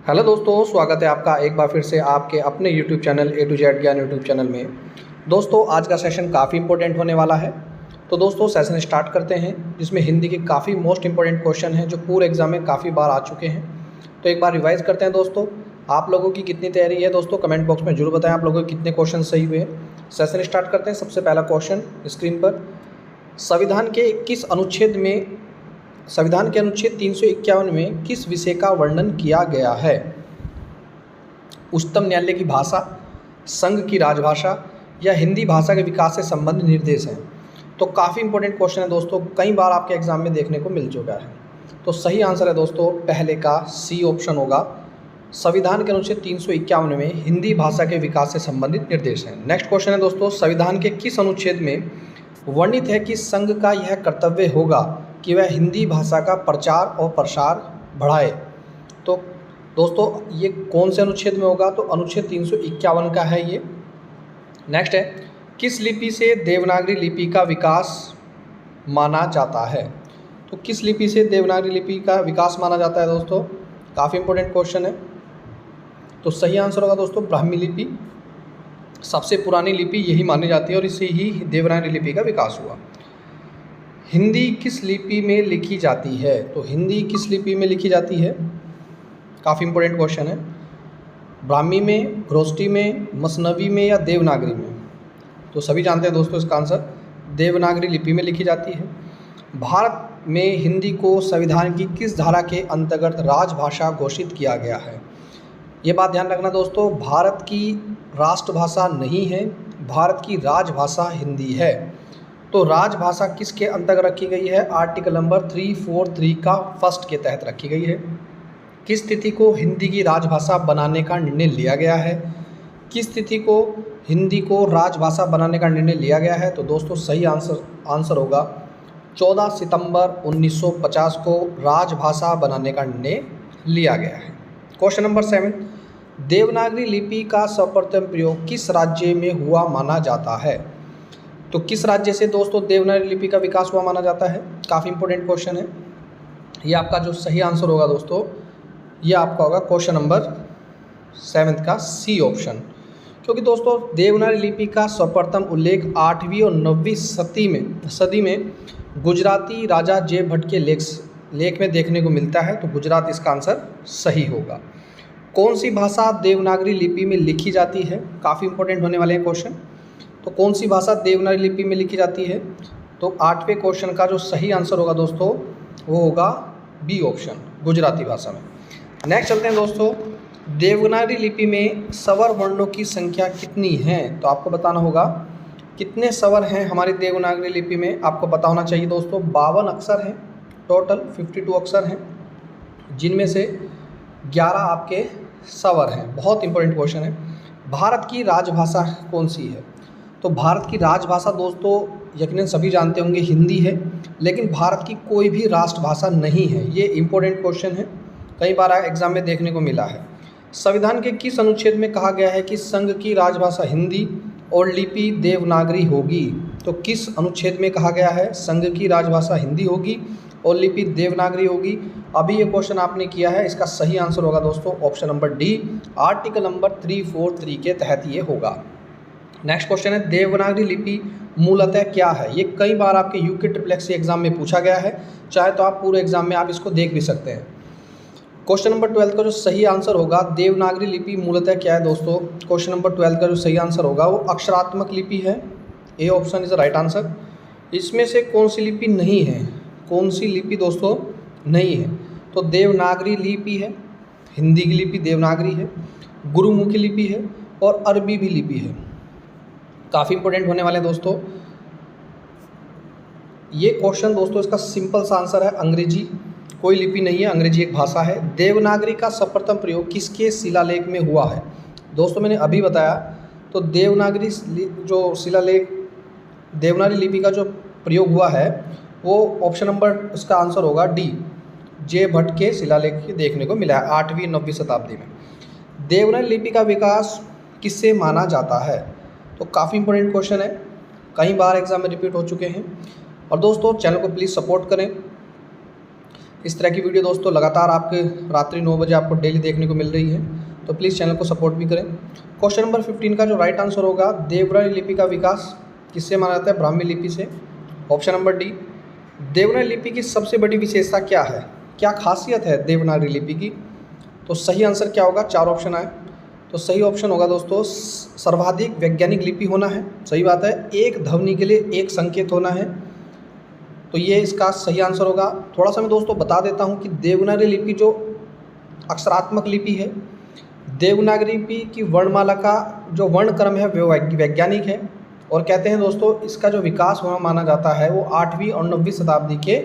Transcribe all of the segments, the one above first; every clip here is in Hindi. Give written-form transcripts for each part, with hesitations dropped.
हेलो दोस्तों, स्वागत है आपका एक बार फिर से आपके अपने YouTube channel A to Z ज्ञान यूट्यूब चैनल में। दोस्तों, आज का सेशन काफ़ी इंपॉर्टेंट होने वाला है। तो दोस्तों, सेशन स्टार्ट करते हैं, जिसमें हिंदी के काफ़ी मोस्ट इंपॉर्टेंट क्वेश्चन हैं जो पूरे एग्जाम में काफ़ी बार आ चुके हैं। तो एक बार रिवाइज करते हैं दोस्तों। आप लोगों की कितनी तैयारी है दोस्तों, कमेंट बॉक्स में जरूर बताएं आप लोगों के कितने क्वेश्चन सही हुए हैं। सेशन स्टार्ट करते हैं। सबसे पहला क्वेश्चन स्क्रीन पर, संविधान के अनुच्छेद 351 में किस विषय का वर्णन किया गया है? उच्चतम न्यायालय की भाषा, संघ की राजभाषा या हिंदी भाषा के विकास से संबंधित निर्देश हैं। तो काफ़ी इंपॉर्टेंट क्वेश्चन है दोस्तों, कई बार आपके एग्जाम में देखने को मिल चुका है। तो सही आंसर है दोस्तों पहले का सी ऑप्शन होगा। संविधान के अनुच्छेद 351 में हिंदी भाषा के विकास से संबंधित निर्देश हैं। नेक्स्ट क्वेश्चन है दोस्तों, संविधान के किस अनुच्छेद में वर्णित है कि संघ का यह कर्तव्य होगा कि वह हिंदी भाषा का प्रचार और प्रसार बढ़ाए? तो दोस्तों, ये कौन से अनुच्छेद में होगा? तो अनुच्छेद 351 का है ये। नेक्स्ट है, किस लिपि से देवनागरी लिपि का विकास माना जाता है? तो किस लिपि से देवनागरी लिपि का विकास माना जाता है दोस्तों? काफ़ी इंपॉर्टेंट क्वेश्चन है। तो सही आंसर होगा दोस्तों ब्राह्मी लिपि। सबसे पुरानी लिपि यही मानी जाती है और इससे ही देवनागरी लिपि का विकास हुआ। हिंदी किस लिपि में लिखी जाती है? तो हिंदी किस लिपि में लिखी जाती है? काफ़ी इंपॉर्टेंट क्वेश्चन है। ब्राह्मी में, खरोष्ठी में, मसनवी में या देवनागरी में? तो सभी जानते हैं दोस्तों इसका आंसर देवनागरी लिपि में लिखी जाती है। भारत में हिंदी को संविधान की किस धारा के अंतर्गत राजभाषा घोषित किया गया है? ये बात ध्यान रखना दोस्तों, भारत की राष्ट्रभाषा नहीं है, भारत की राजभाषा हिंदी है। तो राजभाषा किसके अंतर्गत रखी गई है? आर्टिकल नंबर 343 का फर्स्ट के तहत रखी गई है। किस तिथि को हिंदी की राजभाषा बनाने का निर्णय लिया गया है? किस तिथि को हिंदी को राजभाषा बनाने का निर्णय लिया गया है? तो दोस्तों सही आंसर होगा 14 सितंबर 1950 को राजभाषा बनाने का निर्णय लिया गया है। क्वेश्चन नंबर 7, देवनागरी लिपि का सर्वप्रथम प्रयोग किस राज्य में हुआ माना जाता है? तो किस राज्य से दोस्तों देवनागरी लिपि का विकास हुआ माना जाता है? काफ़ी इंपॉर्टेंट क्वेश्चन है। ये आपका जो सही आंसर होगा दोस्तों, ये आपका होगा क्वेश्चन नंबर 7 का सी ऑप्शन। क्योंकि दोस्तों देवनागरी लिपि का सर्वप्रथम उल्लेख 8वीं और 9वीं सदी में गुजराती राजा जे भट्ट के लेख में देखने को मिलता है। तो गुजरात इसका आंसर सही होगा। कौन सी भाषा देवनागरी लिपि में लिखी जाती है? काफ़ी इंपॉर्टेंट होने वाले हैं क्वेश्चन। तो कौन सी भाषा देवनागरी लिपि में लिखी जाती है? तो 8वें क्वेश्चन का जो सही आंसर होगा दोस्तों वो होगा बी ऑप्शन, गुजराती भाषा में। नेक्स्ट चलते हैं दोस्तों, देवनागरी लिपि में स्वर वर्णों की संख्या कितनी है? तो आपको बताना होगा कितने स्वर हैं हमारी देवनागरी लिपि में। आपको पता होना चाहिए दोस्तों 52 अक्षर हैं, टोटल 52 अक्षर हैं, जिनमें से 11 आपके स्वर हैं। बहुत इंपॉर्टेंट क्वेश्चन है। भारत की राजभाषा कौन सी है? तो भारत की राजभाषा दोस्तों यकीनन सभी जानते होंगे हिंदी है, लेकिन भारत की कोई भी राष्ट्रभाषा नहीं है। ये इंपॉर्टेंट क्वेश्चन है, कई बार एग्जाम में देखने को मिला है। संविधान के किस अनुच्छेद में कहा गया है कि संघ की राजभाषा हिंदी और लिपि देवनागरी होगी? तो किस अनुच्छेद में कहा गया है संघ की राजभाषा हिंदी होगी और लिपि देवनागरी होगी? अभी ये क्वेश्चन आपने किया है, इसका सही आंसर होगा दोस्तों option number D, article number 343 के तहत ये होगा। नेक्स्ट क्वेश्चन है, देवनागरी लिपि मूलतः क्या है? ये कई बार आपके यूके ट्रिपल एग्जाम में पूछा गया है, चाहे तो आप पूरे एग्जाम में आप इसको देख भी सकते हैं। क्वेश्चन नंबर 12 का जो सही आंसर होगा देवनागरी लिपि मूलतः क्या है दोस्तों? क्वेश्चन नंबर 12 का जो सही आंसर होगा वो अक्षरात्मक लिपि है। A option is the right answer. इसमें से कौन सी लिपि नहीं है? कौन सी लिपि दोस्तों नहीं है? तो देवनागरी लिपि है, हिंदी की लिपि देवनागरी है, गुरुमुखी लिपि है और अरबी भी लिपि है। काफ़ी इंपॉर्टेंट होने वाले हैं दोस्तों ये क्वेश्चन। दोस्तों इसका सिंपल सा आंसर है अंग्रेजी, कोई लिपि नहीं है, अंग्रेजी एक भाषा है। देवनागरी का सर्वप्रथम प्रयोग किसके शिलालेख में हुआ है? दोस्तों मैंने अभी बताया, तो देवनागरी जो शिलालेख देवनागरी लिपि का जो प्रयोग हुआ है वो ऑप्शन नंबर उसका आंसर होगा डी, जे भट्ट के शिलालेख देखने को मिला है 8वीं 9वीं शताब्दी में। देवनागरी लिपि का विकास किससे माना जाता है? तो काफ़ी इंपॉर्टेंट क्वेश्चन है, कई बार एग्जाम में रिपीट हो चुके हैं। और दोस्तों चैनल को प्लीज़ सपोर्ट करें। इस तरह की वीडियो दोस्तों लगातार आपके रात्रि 9 बजे आपको डेली देखने को मिल रही है, तो प्लीज़ चैनल को सपोर्ट भी करें। क्वेश्चन नंबर 15 का जो राइट आंसर होगा, देवनागरी लिपि का विकास किससे माना जाता है? ब्राह्मी लिपि से। ऑप्शन नंबर डी, देवनागरी लिपि की सबसे बड़ी विशेषता क्या है? क्या खासियत है देवनागरी लिपि की? तो सही आंसर क्या होगा? 4 ऑप्शन आए, तो सही ऑप्शन होगा दोस्तों सर्वाधिक वैज्ञानिक लिपि होना है। सही बात है। एक ध्वनि के लिए एक संकेत होना है, तो ये इसका सही आंसर होगा। थोड़ा सा मैं दोस्तों बता देता हूँ कि देवनागरी लिपि जो अक्षरात्मक लिपि है, देवनागरी लिपि की वर्णमाला का जो वर्णक्रम है वो वैज्ञानिक है, और कहते हैं दोस्तों इसका जो विकास हुआ माना जाता है वो 8वीं और 9वीं शताब्दी के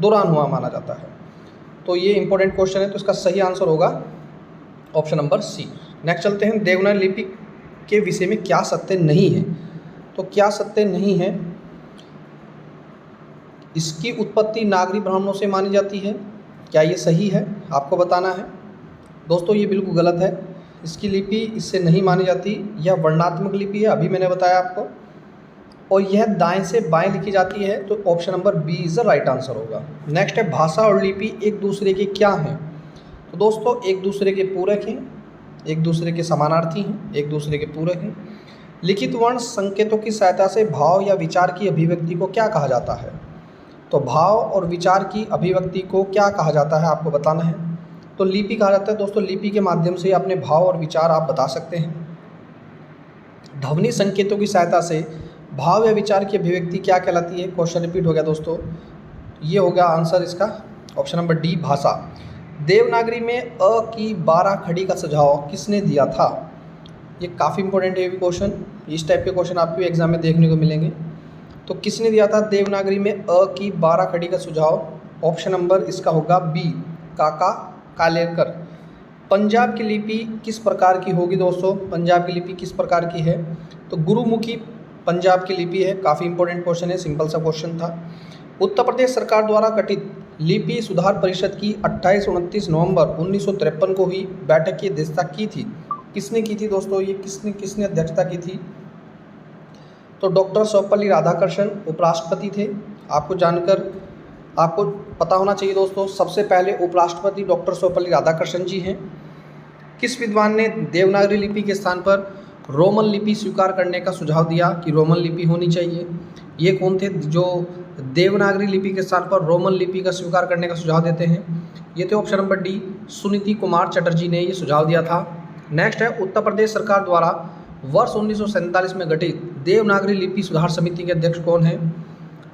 दौरान हुआ माना जाता है। तो ये इंपॉर्टेंट क्वेश्चन है, तो इसका सही आंसर होगा ऑप्शन नंबर सी। नेक्स्ट चलते हैं, देवनागरी लिपि के विषय में क्या सत्य नहीं है? तो क्या सत्य नहीं है? इसकी उत्पत्ति नागरी ब्राह्मणों से मानी जाती है। क्या ये सही है? आपको बताना है। दोस्तों ये बिल्कुल गलत है, इसकी लिपि इससे नहीं मानी जाती। यह वर्णात्मक लिपि है, अभी मैंने बताया आपको, और यह दाएं से बाएं लिखी जाती है, तो option number B is the right answer होगा। नेक्स्ट है, भाषा और लिपि एक दूसरे के क्या हैं? तो दोस्तों एक दूसरे के पूरक हैं, एक दूसरे के समानार्थी हैं, एक दूसरे के पूरक हैं। लिखित वर्ण संकेतों की सहायता से भाव या विचार की अभिव्यक्ति को क्या कहा जाता है? तो भाव और विचार की अभिव्यक्ति को क्या कहा जाता है, आपको बताना है। तो लिपि कहा जाता है दोस्तों, लिपि के माध्यम से अपने भाव और विचार आप बता सकते हैं। ध्वनि संकेतों की सहायता से भाव या विचार की अभिव्यक्ति क्या कहलाती है? क्वेश्चन रिपीट हो गया दोस्तों, ये हो गया आंसर इसका ऑप्शन नंबर डी, भाषा। देवनागरी में अ की 12 खड़ी का सुझाव किसने दिया था? ये काफ़ी इंपॉर्टेंट है ये क्वेश्चन, इस टाइप के क्वेश्चन आपको एग्जाम में देखने को मिलेंगे। तो किसने दिया था देवनागरी में अ की 12 खड़ी का सुझाव? ऑप्शन नंबर इसका होगा बी, काका कालेलकर। पंजाब की लिपि किस प्रकार की होगी दोस्तों? पंजाब की लिपि किस प्रकार की है? तो गुरुमुखी पंजाब की लिपि है। काफ़ी इंपॉर्टेंट क्वेश्चन है, सिंपल सा क्वेश्चन था। उत्तर प्रदेश सरकार द्वारा गठित लिपि सुधार परिषद की 28-29 नवंबर 1953 को हुई बैठक की अध्यक्षता की थी। किसने की थी दोस्तों? ये किसने अध्यक्षता की थी? तो डॉक्टर सर्वपल्ली राधाकृष्णन उपराष्ट्रपति थे। आपको जानकर आपको पता होना चाहिए दोस्तों, सबसे पहले उपराष्ट्रपति डॉक्टर सर्वपल्ली राधाकृष्णन जी हैं। किस विद्वान ने देवनागरी लिपि के स्थान पर रोमन लिपि स्वीकार करने का सुझाव दिया कि रोमन लिपि होनी चाहिए? ये कौन थे जो देवनागरी लिपि के स्थान पर रोमन लिपि का स्वीकार करने का सुझाव देते हैं? ये थे option number D, Suniti Kumar Chatterjee ने ये सुझाव दिया था। नेक्स्ट है, उत्तर प्रदेश सरकार द्वारा वर्ष 1947 में गठित देवनागरी लिपि सुधार समिति के अध्यक्ष कौन हैं?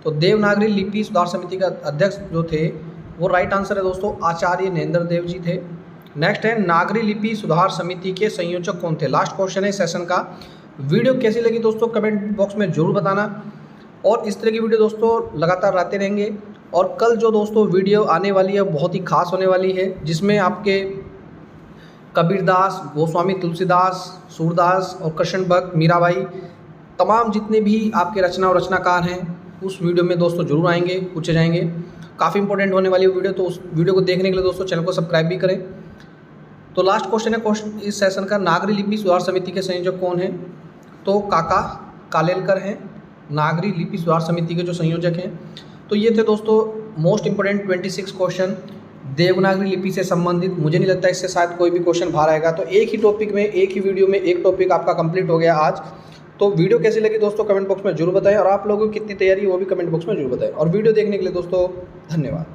तो देवनागरी लिपि सुधार समिति का अध्यक्ष जो थे वो राइट आंसर है दोस्तों आचार्य नरेंद्र देव जी थे। नेक्स्ट है, नागरी लिपि सुधार समिति के संयोजक कौन थे? लास्ट क्वेश्चन है सेशन का। वीडियो कैसी लगी दोस्तों कमेंट बॉक्स में जरूर बताना, और इस तरह की वीडियो दोस्तों लगातार आते रहेंगे। और कल जो दोस्तों वीडियो आने वाली है बहुत ही खास होने वाली है, जिसमें आपके कबीरदास, गोस्वामी तुलसीदास, सूरदास और कृष्ण भक्त, मीराबाई, तमाम जितने भी आपके रचना और रचनाकार हैं उस वीडियो में दोस्तों जरूर आएंगे, पूछे जाएंगे। काफ़ी इंपॉर्टेंट होने वाली वीडियो, तो उस वीडियो को देखने के लिए दोस्तों चैनल को सब्सक्राइब भी करें। तो लास्ट क्वेश्चन है क्वेश्चन इस सेशन का, नागरी लिपि सुधार समिति के संयोजक कौन हैं? तो काका कालेलकर हैं नागरी लिपि सुधार समिति के जो संयोजक हैं। तो ये थे दोस्तों मोस्ट इंपोर्टेंट 26 क्वेश्चन देवनागरी लिपि से संबंधित। मुझे नहीं लगता इससे शायद कोई भी क्वेश्चन बाहर आएगा। तो एक ही टॉपिक में, एक ही वीडियो में एक टॉपिक आपका कंप्लीट हो गया आज। तो वीडियो कैसी लगी दोस्तों कमेंट बॉक्स में जरूर बताएं, और आप लोगों की कितनी तैयारी है वो भी कमेंट बॉक्स में जरूर बताएं। और वीडियो देखने के लिए दोस्तों धन्यवाद।